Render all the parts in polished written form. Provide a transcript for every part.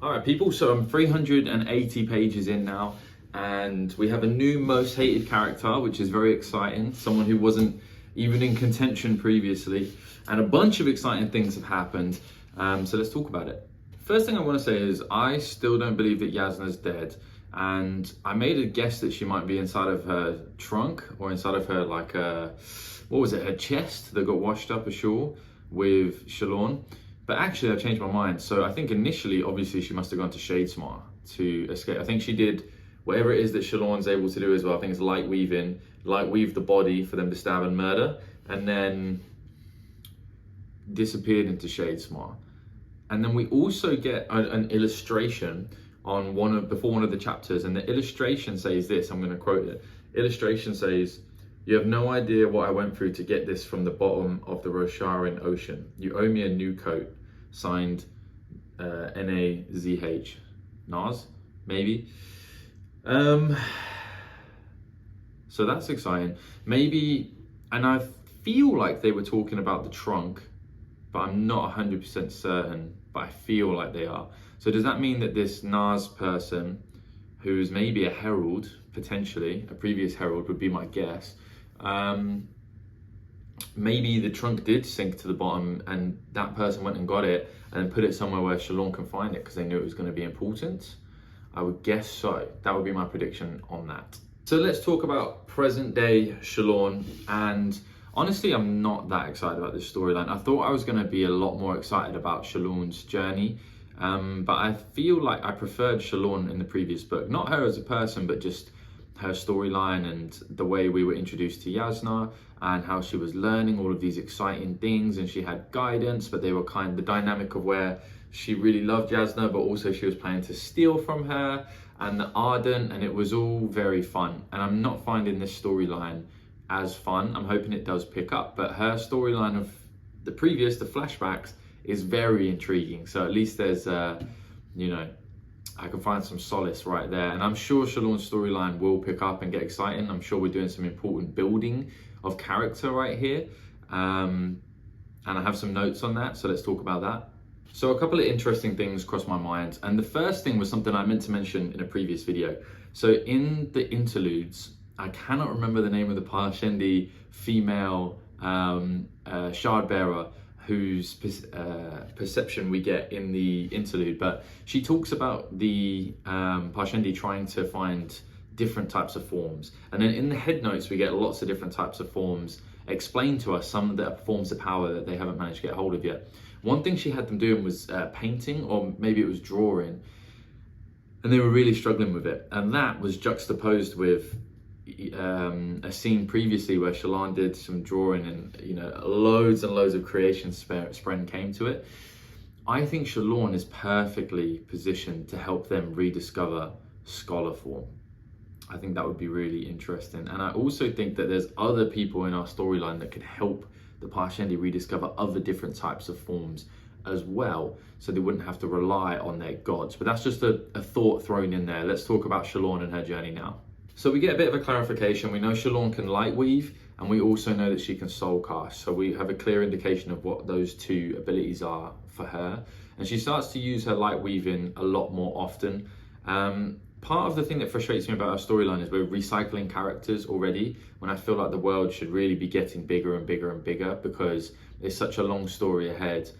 All right, people, so I'm 380 pages in now, and we have a new most hated character, which is very exciting. Someone who wasn't even in contention previously, and a bunch of exciting things have happened. So let's talk about it. First thing I want to say is I still don't believe that Yasna's dead, and I made a guess that she might be inside of her trunk or inside of her, like, what was it, her chest that got washed up ashore with Shallan. But actually, I've changed my mind. So I think initially, obviously, she must have gone to Shadesmar to escape. I think she did whatever it is that Shallan's able to do as well. I think it's light weave the body for them to stab and murder, and then disappeared into Shadesmar. And then we also get an illustration on before one of the chapters, and the illustration says this. I'm going to quote it. Illustration says, "You have no idea what I went through to get this from the bottom of the Rosharan Ocean. You owe me a new coat. Signed, N-A-Z-H. Nas, maybe." So that's exciting. Maybe, and I feel like they were talking about the trunk, but I'm not 100% certain, but I feel like they are. So does that mean that this Nas person, who's maybe a herald, potentially, a previous herald would be my guess, maybe the trunk did sink to the bottom and that person went and got it and put it somewhere where Shallan can find it because they knew it was going to be important? I would guess so. That would be my prediction on that. So let's talk about present day Shallan, and honestly, I'm not that excited about this storyline. I thought I was going to be a lot more excited about Shallan's journey, but I feel like I preferred Shallan in the previous book. Not her as a person, but just her storyline and the way we were introduced to Yasna and how she was learning all of these exciting things, and she had guidance, but they were kind of the dynamic of where she really loved Yasna, but also she was planning to steal from her, and the Ardent, and it was all very fun. And I'm not finding this storyline as fun. I'm hoping it does pick up, but her storyline of the flashbacks, is very intriguing. So at least there's, I can find some solace right there. And I'm sure Shallan's storyline will pick up and get exciting. I'm sure we're doing some important building of character right here. And I have some notes on that, so let's talk about that. So a couple of interesting things crossed my mind. And the first thing was something I meant to mention in a previous video. So in the interludes, I cannot remember the name of the Parshendi female shard bearer whose perception we get in the interlude, but she talks about the Parshendi trying to find different types of forms, and then in the head notes we get lots of different types of forms explained to us, some of the forms of power that they haven't managed to get hold of yet. One thing she had them doing was painting, or maybe it was drawing, and they were really struggling with it, and that was juxtaposed with a scene previously where Shallan did some drawing, and loads and loads of creation Spren came to it. I think Shallan is perfectly positioned to help them rediscover scholar form. I think that would be really interesting, and I also think that there's other people in our storyline that could help the Parshendi rediscover other different types of forms as well, so they wouldn't have to rely on their gods. But that's just a thought thrown in there. Let's talk about Shallan and her journey now. So we get a bit of a clarification. We know Shallan can light weave, and we also know that she can soul cast. So we have a clear indication of what those two abilities are for her. And she starts to use her light weaving a lot more often. Part of the thing that frustrates me about our storyline is we're recycling characters already, when I feel like the world should really be getting bigger and bigger and bigger, because there's such a long story ahead.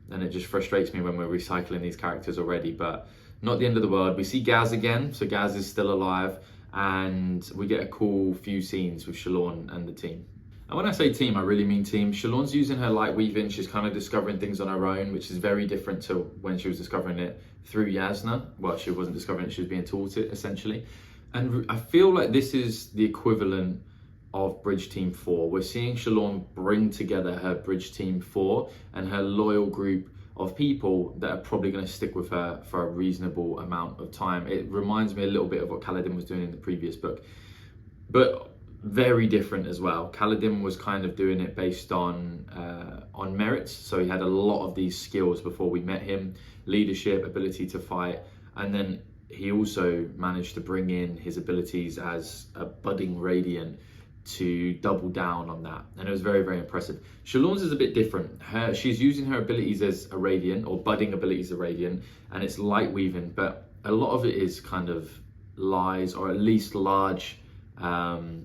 And it just frustrates me when we're recycling these characters already, but not the end of the world. We see Gaz again, so Gaz is still alive. And we get a cool few scenes with Shallan and the team. And when I say team, I really mean team. Shallan's using her light weaving. She's kind of discovering things on her own, which is very different to when she was discovering it through Yasna. Well, she wasn't discovering it, she was being taught it, essentially. And I feel like this is the equivalent of Bridge Team 4. We're seeing Shallan bring together her Bridge Team 4 and her loyal group of people that are probably going to stick with her for a reasonable amount of time. It reminds me a little bit of what Kaladin was doing in the previous book, but very different as well. Kaladin was kind of doing it based on merits, so he had a lot of these skills before we met him: leadership, ability to fight, and then he also managed to bring in his abilities as a budding Radiant to double down on that, and it was very, very impressive. Shallan's is a bit different. She's using her abilities as a Radiant, or budding abilities as a Radiant, and it's light weaving, but a lot of it is kind of lies, or at least large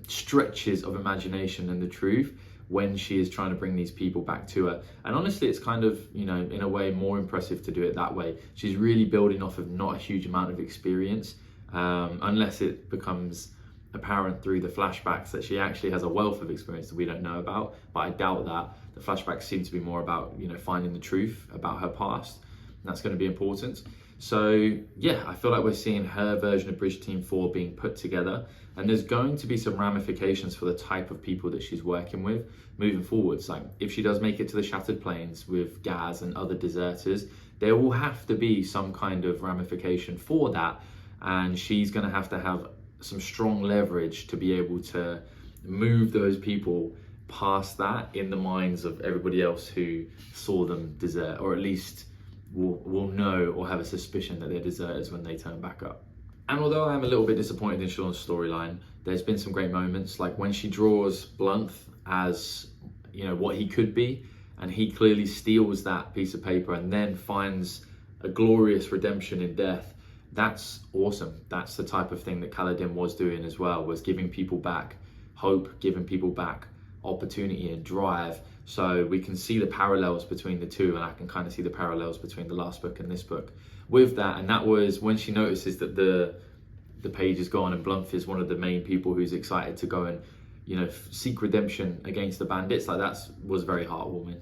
stretches of imagination and the truth when she is trying to bring these people back to her. And honestly, it's kind of, you know, in a way more impressive to do it that way. She's really building off of not a huge amount of experience, unless it becomes apparent through the flashbacks that she actually has a wealth of experience that we don't know about, but I doubt that. The flashbacks seem to be more about, you know, finding the truth about her past, and that's going to be important. So yeah, I feel like we're seeing her version of Bridge Team 4 being put together, and there's going to be some ramifications for the type of people that she's working with moving forwards. Like if she does make it to the Shattered Plains with Gaz and other deserters, there will have to be some kind of ramification for that, and she's going to have some strong leverage to be able to move those people past that in the minds of everybody else who saw them desert, or at least will know or have a suspicion that they're deserters when they turn back up. And although I am a little bit disappointed in Shallan's storyline, there's been some great moments, like when she draws Blunt as, you know, what he could be, and he clearly steals that piece of paper and then finds a glorious redemption in death. That's awesome. That's the type of thing that Kaladin was doing as well, was giving people back hope, giving people back opportunity and drive. So we can see the parallels between the two, and I can kind of see the parallels between the last book and this book with that. And that was when she notices that the page is gone, and Blunt is one of the main people who's excited to go and, you know, seek redemption against the bandits. Like that was very heartwarming.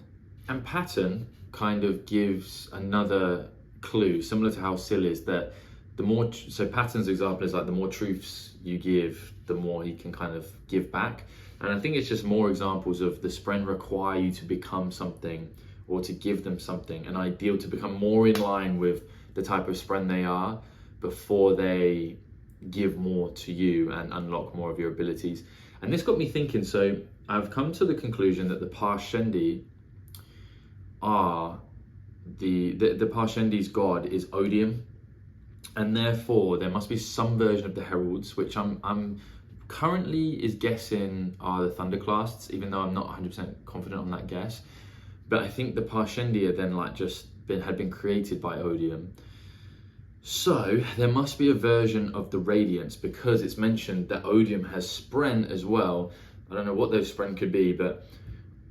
And Pattern kind of gives another clue, similar to how Syl is, that the more, so Pattern's example is like the more truths you give, the more he can kind of give back. And I think it's just more examples of the Spren require you to become something, or to give them something, an ideal, to become more in line with the type of Spren they are before they give more to you and unlock more of your abilities. And this got me thinking, so I've come to the conclusion that the Parshendi are, the Parshendi's god is Odium, and therefore there must be some version of the Heralds, which I'm currently is guessing are the Thunderclasts, even though I'm not 100% confident on that guess. But I think the Parshendi are then like had been created by Odium. So there must be a version of the Radiance, because it's mentioned that Odium has Spren as well. I don't know what those Spren could be, but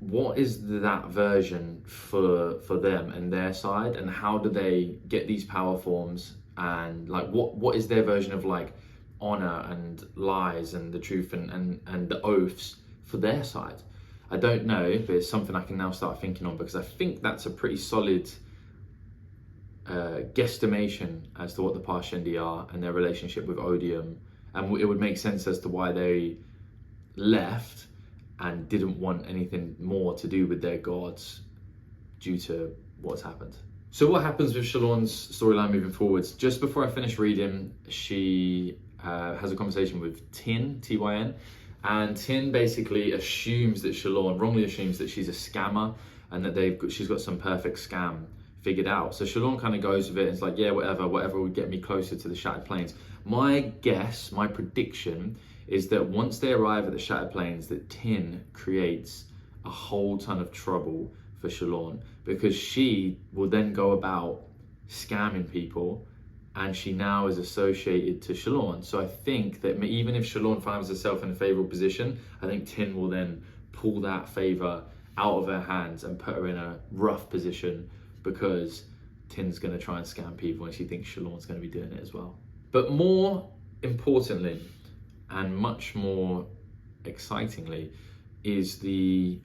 what is that version for them and their side, and how do they get these power forms, and like what is their version of like honor and lies and the truth and the oaths for their side? I don't know, but it's something I can now start thinking on, because I think that's a pretty solid guesstimation as to what the Parshendi are and their relationship with Odium, and it would make sense as to why they left and didn't want anything more to do with their gods due to what's happened. So what happens with Shallan's storyline moving forwards? Just before I finish reading, she has a conversation with Tin, T-Y-N, and Tin basically assumes that wrongly assumes that she's a scammer, and that she's got some perfect scam figured out. So Shallan kind of goes with it and it's like, yeah, whatever would get me closer to the Shattered Plains. My guess, my prediction is that once they arrive at the Shattered Plains, that Tin creates a whole ton of trouble for Shallan, because she will then go about scamming people, and she now is associated to Shallan. So I think that even if Shallan finds herself in a favourable position, I think Tin will then pull that favour out of her hands and put her in a rough position, because Tin's going to try and scam people and she thinks Shallan's going to be doing it as well. But more importantly, and much more excitingly, is the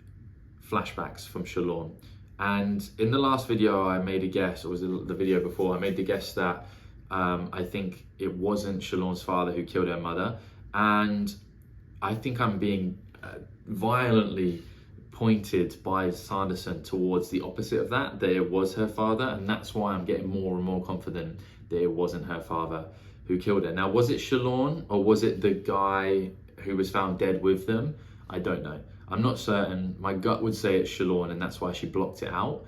flashbacks from Shallan. And in the last video I made a guess, or was it the video before, I made the guess that I think it wasn't Shallan's father who killed her mother, and I think I'm being violently pointed by Sanderson towards the opposite of that it was her father, and that's why I'm getting more and more confident that it wasn't her father who killed her. Now, was it Shallan, or was it the guy who was found dead with them? I don't know. I'm not certain. My gut would say it's Shallan, and that's why she blocked it out.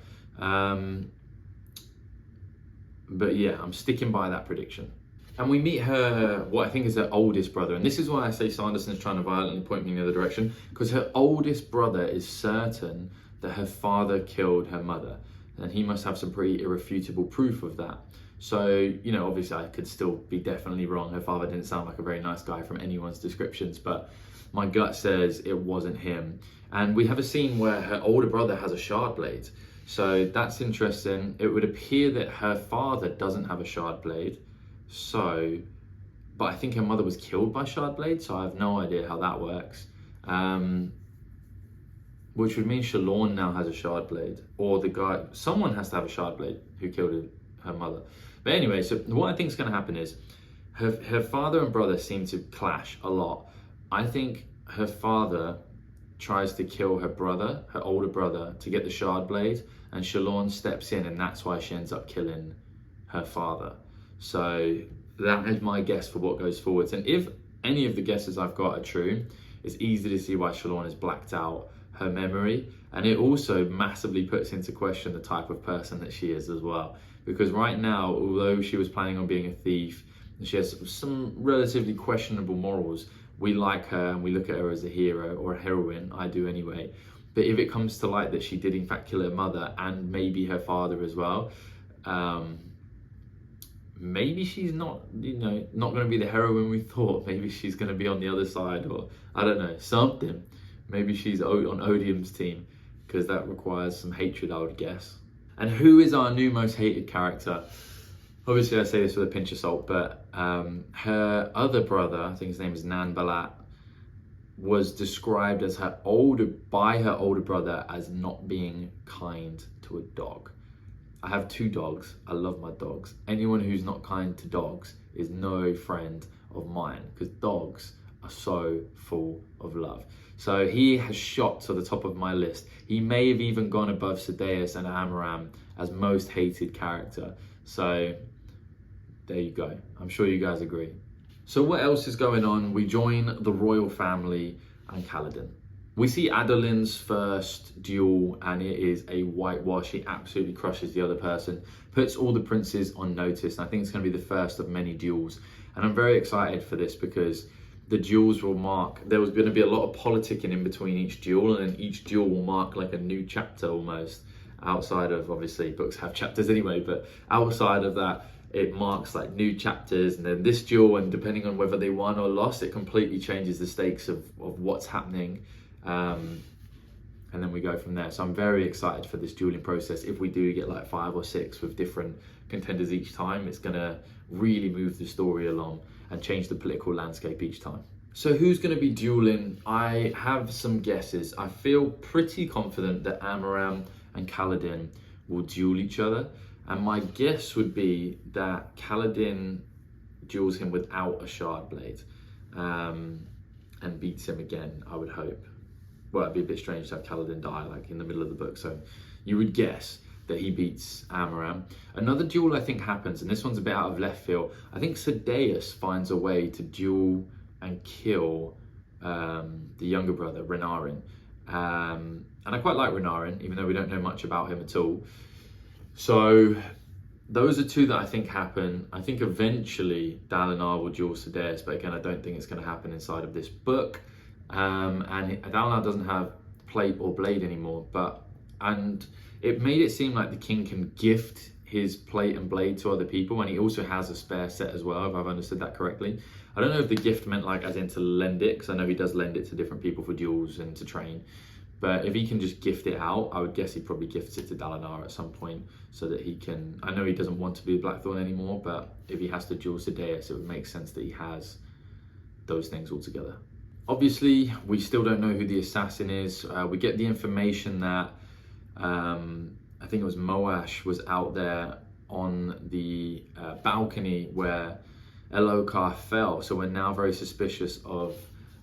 But yeah, I'm sticking by that prediction. And we meet her, what I think is her oldest brother. And this is why I say Sanderson's trying to violently point me in the other direction, because her oldest brother is certain that her father killed her mother. And he must have some pretty irrefutable proof of that. So, you know, obviously I could still be definitely wrong. Her father didn't sound like a very nice guy from anyone's descriptions, but my gut says it wasn't him. And we have a scene where her older brother has a shard blade. So that's interesting. It would appear that her father doesn't have a shard blade. So, but I think her mother was killed by shard blade, so I have no idea how that works. Which would mean Shallan now has a shard blade, or the guy, someone has to have a shard blade who killed her mother. But anyway, so what I think is going to happen is her father and brother seem to clash a lot. I think her father tries to kill her brother, her older brother, to get the shard blade, and Shallan steps in, and that's why she ends up killing her father. So that is my guess for what goes forwards. And if any of the guesses I've got are true, it's easy to see why Shallan has blacked out her memory. And it also massively puts into question the type of person that she is as well. Because right now, although she was planning on being a thief, and she has some relatively questionable morals, we like her and we look at her as a hero or a heroine. I do anyway. But if it comes to light that she did in fact kill her mother and maybe her father as well, maybe she's not, you know, not going to be the heroine we thought. Maybe she's going to be on the other side, or I don't know, something. Maybe she's on Odium's team, because that requires some hatred, I would guess. And who is our new most hated character? Obviously, I say this with a pinch of salt, but her other brother, I think his name is Nan Balat, was described as by her older brother as not being kind to a dog. I have 2 dogs. I love my dogs. Anyone who's not kind to dogs is no friend of mine, because dogs are so full of love. So he has shot to the top of my list. He may have even gone above Sadeas and Amaram as most hated character. So there you go. I'm sure you guys agree. So what else is going on? We join the royal family and Kaladin. We see Adolin's first duel, and it is a whitewash. He absolutely crushes the other person, puts all the princes on notice. And I think it's going to be the first of many duels. And I'm very excited for this, because the duels will mark, there was going to be a lot of politicking in between each duel, and then each duel will mark like a new chapter almost, outside of, obviously books have chapters anyway, but outside of that, it marks like new chapters. And then this duel, and depending on whether they won or lost, it completely changes the stakes of what's happening. And then we go from there. So I'm very excited for this dueling process. If we do get like 5 or 6 with different contenders each time, it's gonna really move the story along and change the political landscape each time. So who's gonna be dueling? I have some guesses. I feel pretty confident that Amaram and Kaladin will duel each other. And my guess would be that Kaladin duels him without a shard blade, and beats him again, I would hope. Well, it'd be a bit strange to have Kaladin die like in the middle of the book, so you would guess that he beats Amaram. Another duel I think happens, and this one's a bit out of left field. I think Sadeas finds a way to duel and kill the younger brother, Renarin. And I quite like Renarin, even though we don't know much about him at all. So those are 2 that I think happen. I think eventually Dalinar will duel Sadeas, but again, I don't think it's going to happen inside of this book. And Dalinar doesn't have plate or blade anymore, and it made it seem like the king can gift his plate and blade to other people, and he also has a spare set as well, if I've understood that correctly. I don't know if the gift meant like as in to lend it, because I know he does lend it to different people for duels and to train. But if he can just gift it out, I would guess he probably gifts it to Dalinar at some point, so that he can, I know he doesn't want to be a Blackthorn anymore, but if he has to duel Sadeas, it would make sense that he has those things all together. Obviously, we still don't know who the assassin is. We get the information that I think it was Moash was out there on the balcony where Elokar fell. So we're now very suspicious of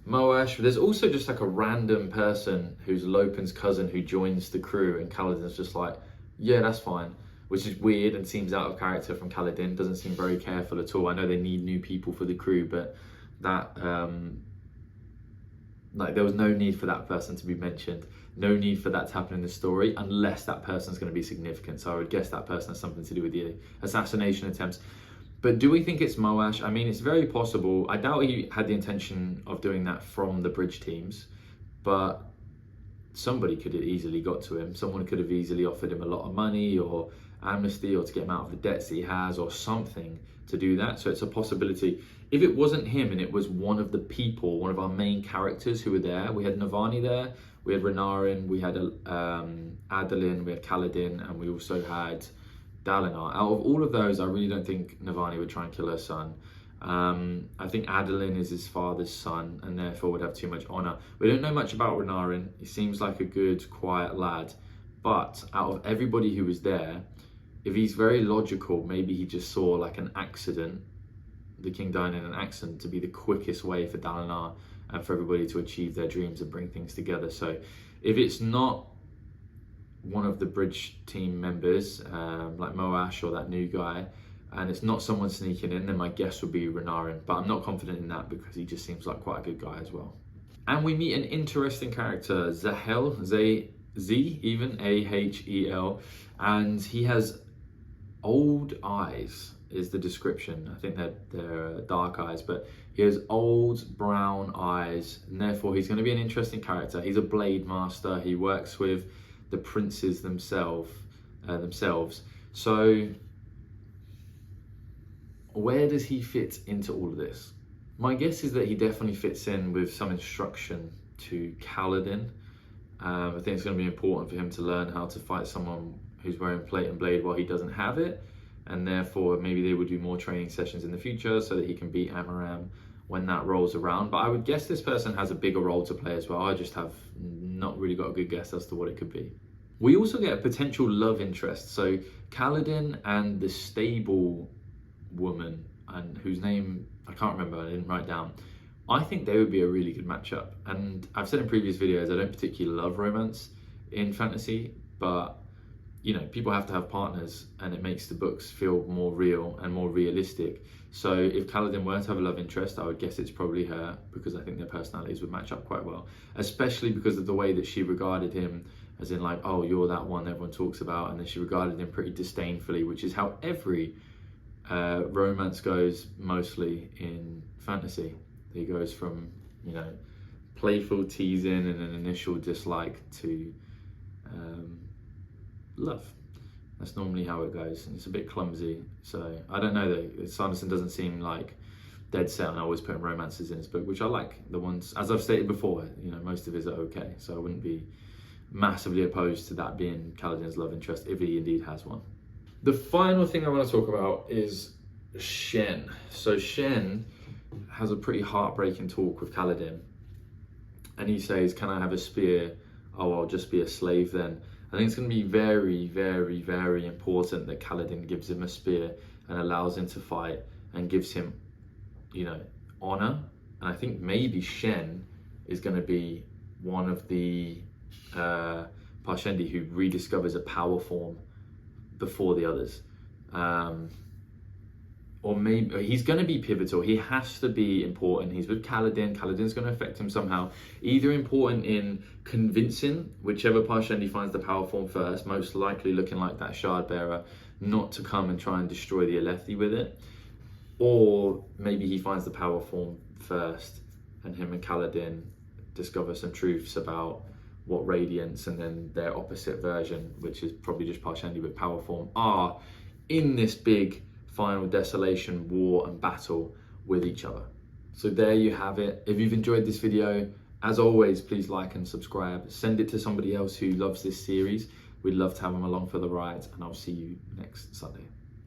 Moash. There's also just like a random person who's Lopen's cousin who joins the crew, and Kaladin's just like, yeah, that's fine. Which is weird and seems out of character from Kaladin. Doesn't seem very careful at all. I know they need new people for the crew, but that like there was no need for that person to be mentioned. No need for that to happen in the story unless that person's going to be significant. So I would guess that person has something to do with the assassination attempts. But do we think it's Moash? I mean, it's very possible. I doubt he had the intention of doing that from the bridge teams, but somebody could have easily got to him. Someone could have easily offered him a lot of money or amnesty, or to get him out of the debts that he has, or something to do that. So it's a possibility. If it wasn't him and it was one of the people, one of our main characters who were there, we had Navani there, we had Renarin, we had Adolin, we had Kaladin, and we also had Dalinar. Out of all of those, I really don't think Navani would try and kill her son. I think Adolin is his father's son and therefore would have too much honor. We don't know much about Renarin. He seems like a good, quiet lad. But out of everybody who was there, if he's very logical, maybe he just saw like an accident, the king dying in an accident, to be the quickest way for Dalinar and for everybody to achieve their dreams and bring things together. So if it's not one of the bridge team members, like Moash or that new guy, and it's not someone sneaking in, then my guess would be Renarin. But I'm not confident in that because he just seems like quite a good guy as well. And we meet an interesting character, Zahel, Z, even A-H-E-L, and he has old eyes is the description. I think they're dark eyes, but he has old brown eyes, and therefore he's going to be an interesting character. He's a blade master. He works with the princes themselves. So where does he fit into all of this? My guess is that he definitely fits in with some instruction to Kaladin. I think it's going to be important for him to learn how to fight someone who's wearing plate and blade while he doesn't have it, and therefore maybe they would do more training sessions in the future so that he can beat Amaram when that rolls around. But I would guess this person has a bigger role to play as well. I just have not really got a good guess as to what it could be. We also get a potential love interest. So Kaladin and the stable woman, and whose name I can't remember, I didn't write down. I think they would be a really good matchup. And I've said in previous videos, I don't particularly love romance in fantasy, but you know, people have to have partners and it makes the books feel more real and more realistic. So if Kaladin were to have a love interest, I would guess it's probably her, because I think their personalities would match up quite well, especially because of the way that she regarded him, as in like, oh, you're that one everyone talks about, and then she regarded him pretty disdainfully, which is how every romance goes mostly in fantasy. It goes from, you know, playful teasing and an initial dislike to love. That's normally how it goes, and it's a bit clumsy. So I don't know, that Sanderson doesn't seem like dead set on always putting romances in his book, which I like. The ones, as I've stated before, you know, most of his are okay, so I wouldn't be massively opposed to that being Kaladin's love interest if he indeed has one. The final thing I want to talk about is Shen. So Shen has a pretty heartbreaking talk with Kaladin, and he says, can I have a spear? Oh, I'll just be a slave then. I think it's going to be very, very, very important that Kaladin gives him a spear and allows him to fight and gives him, you know, honor. And I think maybe Shen is going to be one of the Parshendi who rediscovers a power form before the others. Or maybe he's going to be pivotal. He has to be important. He's with Kaladin. Kaladin's going to affect him somehow. Either important in convincing whichever Parshendi finds the power form first, most likely looking like that shard bearer, not to come and try and destroy the Alethi with it. Or maybe he finds the power form first and him and Kaladin discover some truths about what Radiance and then their opposite version, which is probably just Parshendi with power form, are in this big final desolation, war and battle with each other. So there you have it. If you've enjoyed this video, as always, please like and subscribe. Send it to somebody else who loves this series. We'd love to have them along for the ride, and I'll see you next Sunday.